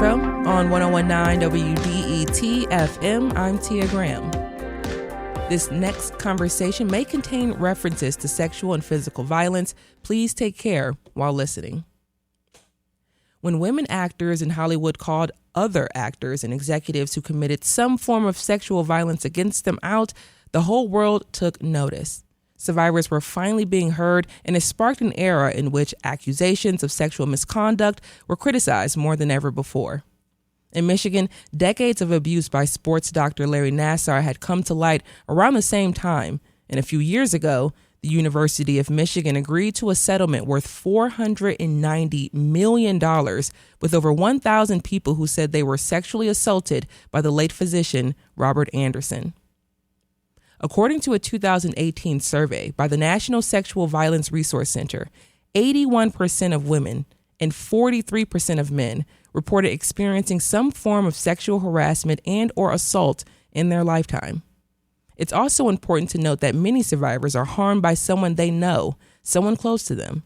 Metro on 1019 WDET FM. I'm Tia Graham. This next conversation may contain references to sexual and physical violence. Please take care while listening. When women actors in Hollywood called other actors and executives who committed some form of sexual violence against them out, the whole world took notice. Survivors were finally being heard, and it sparked an era in which accusations of sexual misconduct were criticized more than ever before. In Michigan, decades of abuse by sports doctor Larry Nassar had come to light around the same time, and a few years ago, the University of Michigan agreed to a settlement worth $490 million with over 1,000 people who said they were sexually assaulted by the late physician Robert Anderson. According to a 2018 survey by the National Sexual Violence Resource Center, 81% of women and 43% of men reported experiencing some form of sexual harassment and or assault in their lifetime. It's also important to note that many survivors are harmed by someone they know, someone close to them.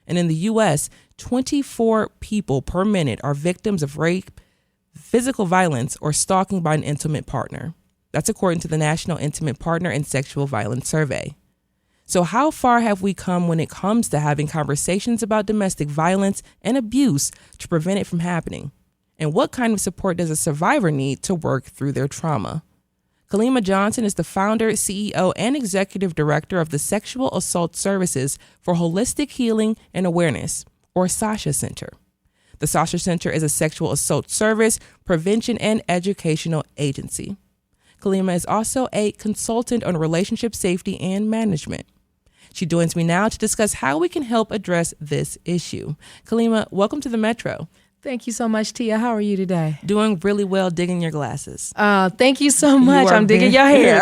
And in the U.S., 24 people per minute are victims of rape, physical violence, or stalking by an intimate partner. That's according to the National Intimate Partner and Sexual Violence Survey. So how far have we come when it comes to having conversations about domestic violence and abuse to prevent it from happening? And what kind of support does a survivor need to work through their trauma? Kalimah Johnson is the founder, CEO, and executive director of the Sexual Assault Services for Holistic Healing and Awareness, or SASHA Center. The SASHA Center is a sexual assault service, prevention, and educational agency. Kalimah is also a consultant on relationship safety and management. She joins me now to discuss how we can help address this issue. Kalimah, welcome to the Metro. Thank you so much, Tia. How are you today? Doing really well, digging your glasses. Thank you so much. I'm digging your hair.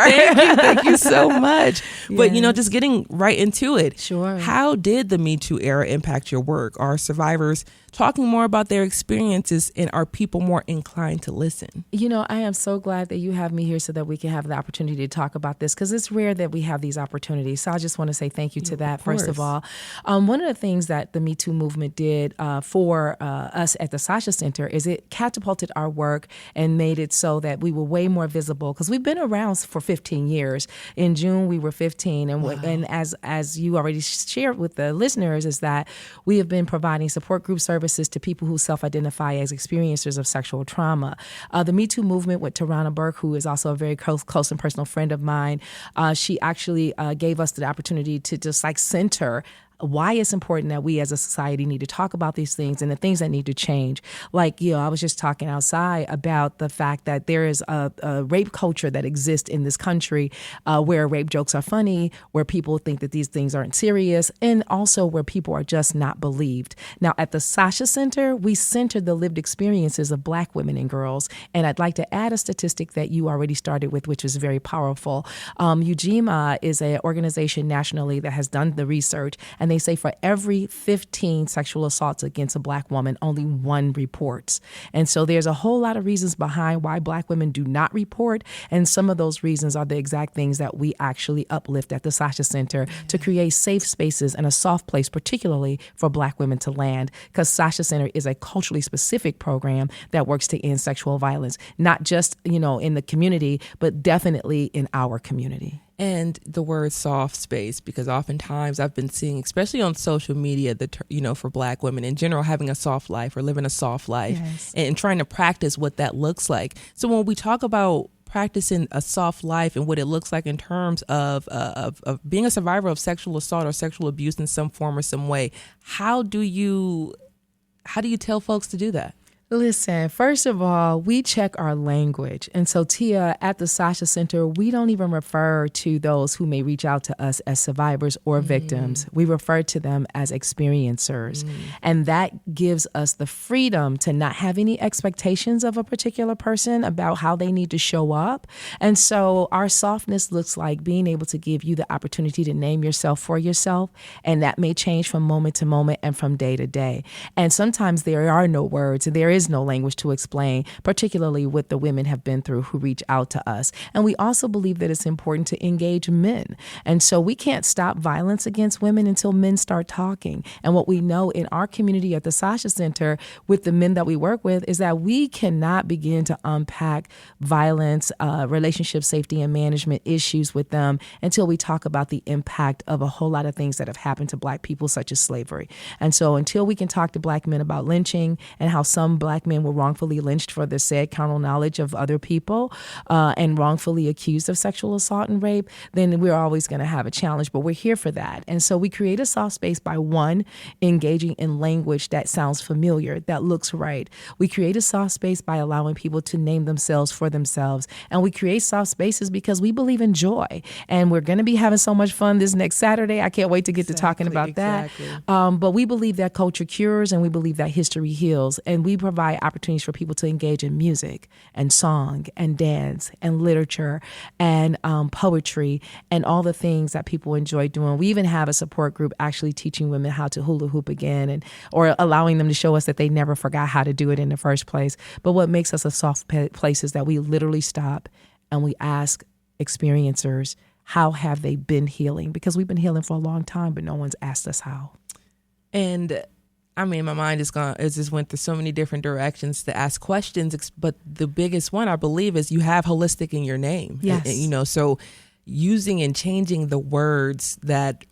Thank you so much. Yes. But, just getting right into it. Sure. How did the Me Too era impact your work? Are survivors talking more about their experiences, and are people more inclined to listen? I am so glad that you have me here so that we can have the opportunity to talk about this, because it's rare that we have these opportunities. So I just want to say thank you to that, first of all. One of the things that the Me Too movement did for us at the SASHA Center is it catapulted our work and made it so that we were way more visible, because we've been around for 15 years. In June, we were 15. And, wow. And as you already shared with the listeners, is that we have been providing support group services to people who self-identify as experiencers of sexual trauma. The Me Too movement with Tarana Burke, who is also a very close and personal friend of mine, she actually gave us the opportunity to just center why it's important that we as a society need to talk about these things and the things that need to change. I was just talking outside about the fact that there is a rape culture that exists in this country where rape jokes are funny, where people think that these things aren't serious, and also where people are just not believed. Now, at the SASHA Center, we center the lived experiences of Black women and girls. And I'd like to add a statistic that you already started with, which is very powerful. UGMA is an organization nationally that has done the research, and they say for every 15 sexual assaults against a Black woman, only one reports. And so there's a whole lot of reasons behind why Black women do not report. And some of those reasons are the exact things that we actually uplift at the SASHA Center to create safe spaces and a soft place, particularly for Black women to land. Because SASHA Center is a culturally specific program that works to end sexual violence, not just, in the community, but definitely in our community. And the word soft space, because oftentimes I've been seeing, especially on social media, for Black women in general, having a soft life or living a soft life, yes, and trying to practice what that looks like. So when we talk about practicing a soft life and what it looks like in terms of being a survivor of sexual assault or sexual abuse in some form or some way, how do you tell folks to do that? Listen, first of all, we check our language. And so, Tia, at the SASHA Center, we don't even refer to those who may reach out to us as survivors or victims. We refer to them as experiencers. And that gives us the freedom to not have any expectations of a particular person about how they need to show up. And so our softness looks like being able to give you the opportunity to name yourself for yourself. And that may change from moment to moment and from day to day. And sometimes there are no words. There is is no language to explain, particularly what the women have been through who reach out to us. And we also believe that it's important to engage men. And so we can't stop violence against women until men start talking. And what we know in our community at the SASHA Center with the men that we work with is that we cannot begin to unpack violence, relationship safety and management issues with them until we talk about the impact of a whole lot of things that have happened to Black people, such as slavery. And so until we can talk to Black men about lynching and how some Black men were wrongfully lynched for the said carnal knowledge of other people and wrongfully accused of sexual assault and rape, then we're always going to have a challenge. But we're here for that. And so we create a soft space by, one, engaging in language that sounds familiar, that looks right. We create a soft space by allowing people to name themselves for themselves. And we create soft spaces because we believe in joy. And we're going to be having so much fun this next Saturday. I can't wait to get to talking about that. But we believe that culture cures and we believe that history heals. And we provide opportunities for people to engage in music and song and dance and literature and poetry and all the things that people enjoy doing. We even have a support group actually teaching women how to hula hoop again or allowing them to show us that they never forgot how to do it in the first place. But what makes us a soft place is that we literally stop and we ask experiencers, how have they been healing? Because we've been healing for a long time, but no one's asked us how. And I mean, my mind just went through so many different directions to ask questions. But the biggest one, I believe, is you have holistic in your name. Yes. So using and changing the words that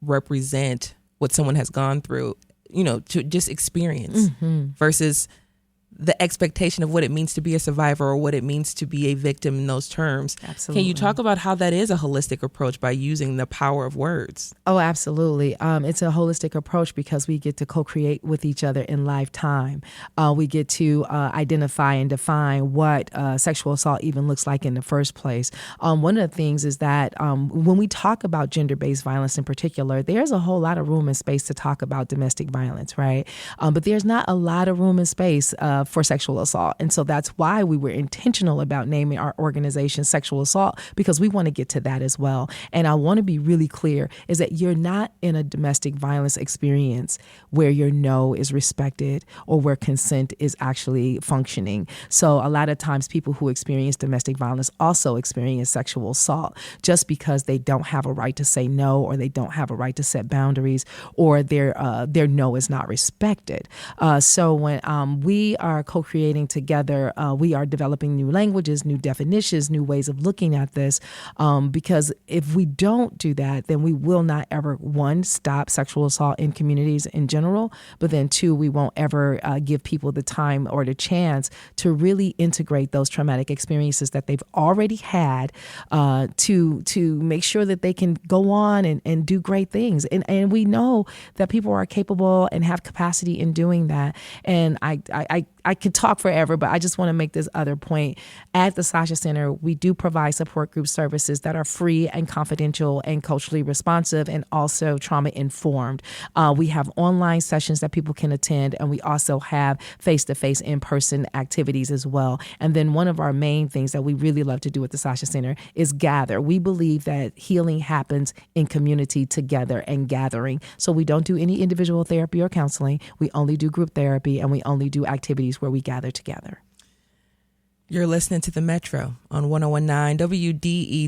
represent what someone has gone through, to just experience versus the expectation of what it means to be a survivor or what it means to be a victim in those terms. Absolutely. Can you talk about how that is a holistic approach by using the power of words? Oh, absolutely. It's a holistic approach because we get to co-create with each other in lifetime. We get to identify and define what sexual assault even looks like in the first place. One of the things is that when we talk about gender-based violence in particular, there's a whole lot of room and space to talk about domestic violence, right? But there's not a lot of room and space for sexual assault. And so that's why we were intentional about naming our organization Sexual Assault, because we want to get to that as well. And I want to be really clear is that you're not in a domestic violence experience where your no is respected or where consent is actually functioning. So a lot of times people who experience domestic violence also experience sexual assault just because they don't have a right to say no or they don't have a right to set boundaries or their no is not respected. So when we are co-creating together, we are developing new languages, new definitions, new ways of looking at this, because if we don't do that, then we will not ever, one, stop sexual assault in communities in general, but then two, we won't ever give people the time or the chance to really integrate those traumatic experiences that they've already had to make sure that they can go on and do great things. And we know that people are capable and have capacity in doing that. And I could talk forever, but I just want to make this other point. At the SASHA Center, we do provide support group services that are free and confidential and culturally responsive and also trauma-informed. We have online sessions that people can attend, and we also have face-to-face in-person activities as well. And then one of our main things that we really love to do at the SASHA Center is gather. We believe that healing happens in community together and gathering. So we don't do any individual therapy or counseling. We only do group therapy, and we only do activities where we gather together. You're listening to The Metro on 101.9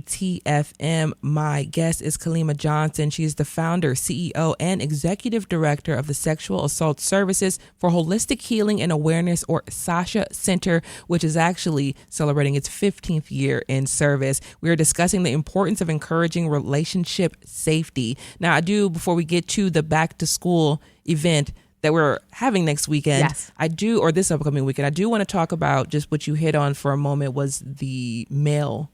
WDET-FM. My guest is Kalimah Johnson. She is the founder, CEO, and executive director of the Sexual Assault Services for Holistic Healing and Awareness, or SASHA Center, which is actually celebrating its 15th year in service. We are discussing the importance of encouraging relationship safety. Now, before we get to the back to school event that we're having next weekend, yes, or this upcoming weekend, I do want to talk about just what you hit on for a moment was the male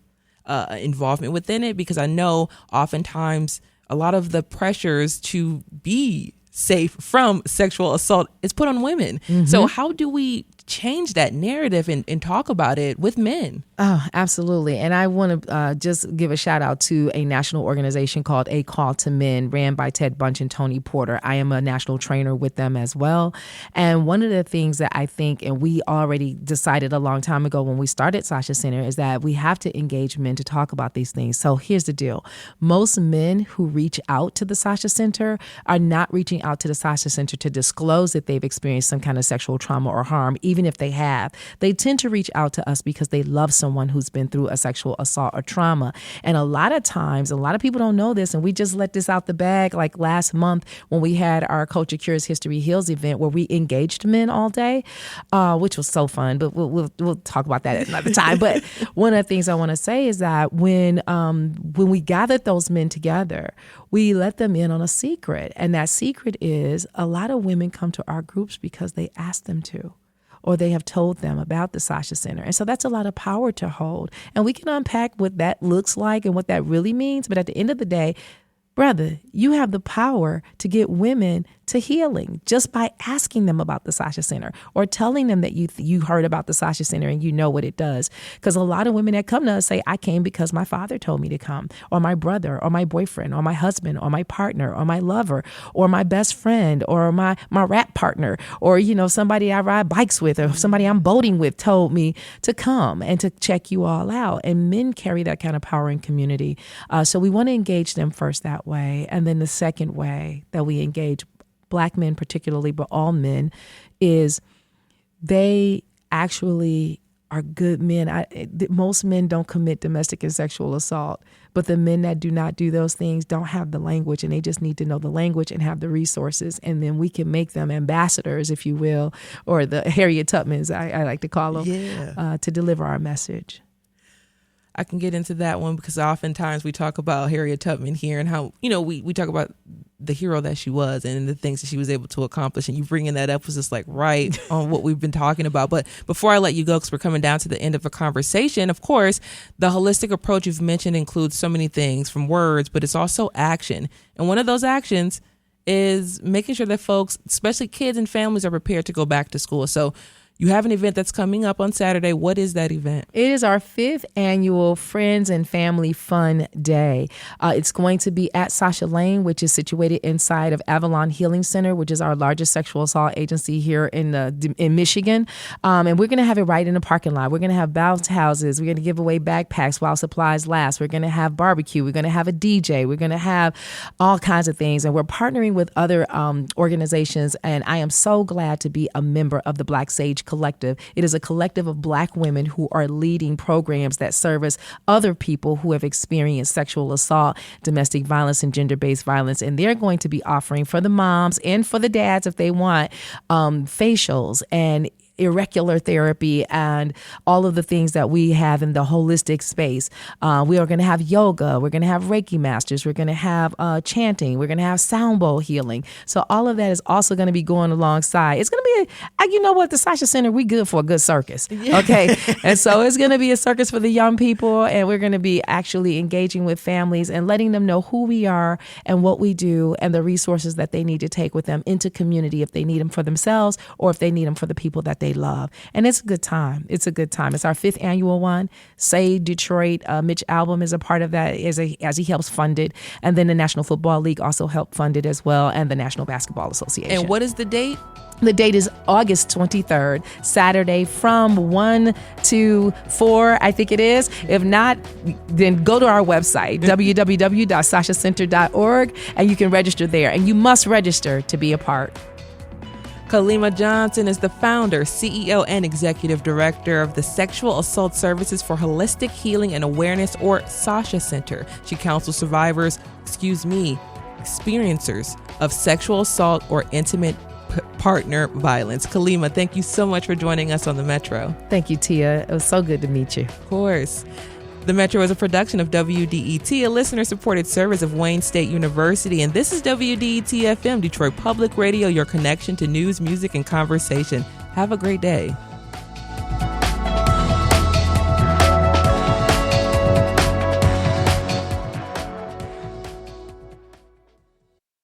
involvement within it, because I know oftentimes a lot of the pressures to be safe from sexual assault is put on women. Mm-hmm. So how do we change that narrative and talk about it with men? Oh, absolutely. And I want to just give a shout out to a national organization called A Call to Men, ran by Ted Bunch and Tony Porter. I am a national trainer with them as well. And one of the things that I think, and we already decided a long time ago when we started SASHA Center, is that we have to engage men to talk about these things. So here's the deal. Most men who reach out to the SASHA Center are not reaching out to the SASHA Center to disclose that they've experienced some kind of sexual trauma or harm, even even if they have, they tend to reach out to us because they love someone who's been through a sexual assault or trauma. And a lot of times, a lot of people don't know this, and we just let this out the bag like last month when we had our Culture Cures History Heals event where we engaged men all day, which was so fun, but we'll talk about that at another time. But one of the things I want to say is that when we gathered those men together, we let them in on a secret. And that secret is a lot of women come to our groups because they asked them to, or they have told them about the SASHA Center. And so that's a lot of power to hold. And we can unpack what that looks like and what that really means. But at the end of the day, brother, you have the power to get women to healing just by asking them about the SASHA Center or telling them that you heard about the SASHA Center and you know what it does. Because a lot of women that come to us say, I came because my father told me to come, or my brother, or my boyfriend, or my husband, or my partner, or my lover, or my best friend, or my rap partner, or, somebody I ride bikes with, or somebody I'm boating with told me to come and to check you all out. And men carry that kind of power in community. So we want to engage them first that way. And then the second way that we engage Black men particularly, but all men, is they actually are good men. Most men don't commit domestic and sexual assault, but the men that do not do those things don't have the language, and they just need to know the language and have the resources. And then we can make them ambassadors, if you will, or the Harriet Tubmans, I like to call them, to deliver our message. I can get into that one because oftentimes we talk about Harriet Tubman here and how, we talk about the hero that she was and the things that she was able to accomplish. And you bringing that up was just like right on what we've been talking about. But before I let you go, because we're coming down to the end of a conversation, of course, the holistic approach you've mentioned includes so many things from words, but it's also action. And one of those actions is making sure that folks, especially kids and families, are prepared to go back to school. So you have an event that's coming up on Saturday. What is that event? It is our 5th annual Friends and Family Fun Day. It's going to be at SASHA Lane, which is situated inside of Avalon Healing Center, which is our largest sexual assault agency here in Michigan. And we're going to have it right in the parking lot. We're going to have bounce houses. We're going to give away backpacks while supplies last. We're going to have barbecue. We're going to have a DJ. We're going to have all kinds of things. And we're partnering with other organizations. And I am so glad to be a member of the Black Sage Collective. It is a collective of Black women who are leading programs that service other people who have experienced sexual assault, domestic violence, and gender-based violence. And they're going to be offering for the moms and for the dads, if they want, facials and irregular therapy and all of the things that we have in the holistic space. We are going to have yoga. We're going to have Reiki masters. We're going to have chanting. We're going to have sound bowl healing. So all of that is also going to be going alongside. It's going to be, you know what, the SASHA Center, we good for a good circus. Okay. And so it's going to be a circus for the young people, and we're going to be actually engaging with families and letting them know who we are and what we do and the resources that they need to take with them into community if they need them for themselves or if they need them for the people that they love. And it's a good time. It's a good time. It's our 5th annual one. Say Detroit, Mitch Albom is a part of that as he helps fund it. And then the National Football League also helped fund it as well, and the National Basketball Association. And what is the date? The date is August 23rd, Saturday, from 1 to 4, I think it is. If not, then go to our website, www.sashacenter.org, and you can register there. And you must register to be a part. Kalimah Johnson is the founder, CEO, and executive director of the Sexual Assault Services for Holistic Healing and Awareness, or SASHA Center. She counsels experiencers of sexual assault or intimate partner violence. Kalimah, thank you so much for joining us on The Metro. Thank you, Tia. It was so good to meet you. Of course. The Metro is a production of WDET, a listener-supported service of Wayne State University. And this is WDET-FM, Detroit Public Radio, your connection to news, music, and conversation. Have a great day.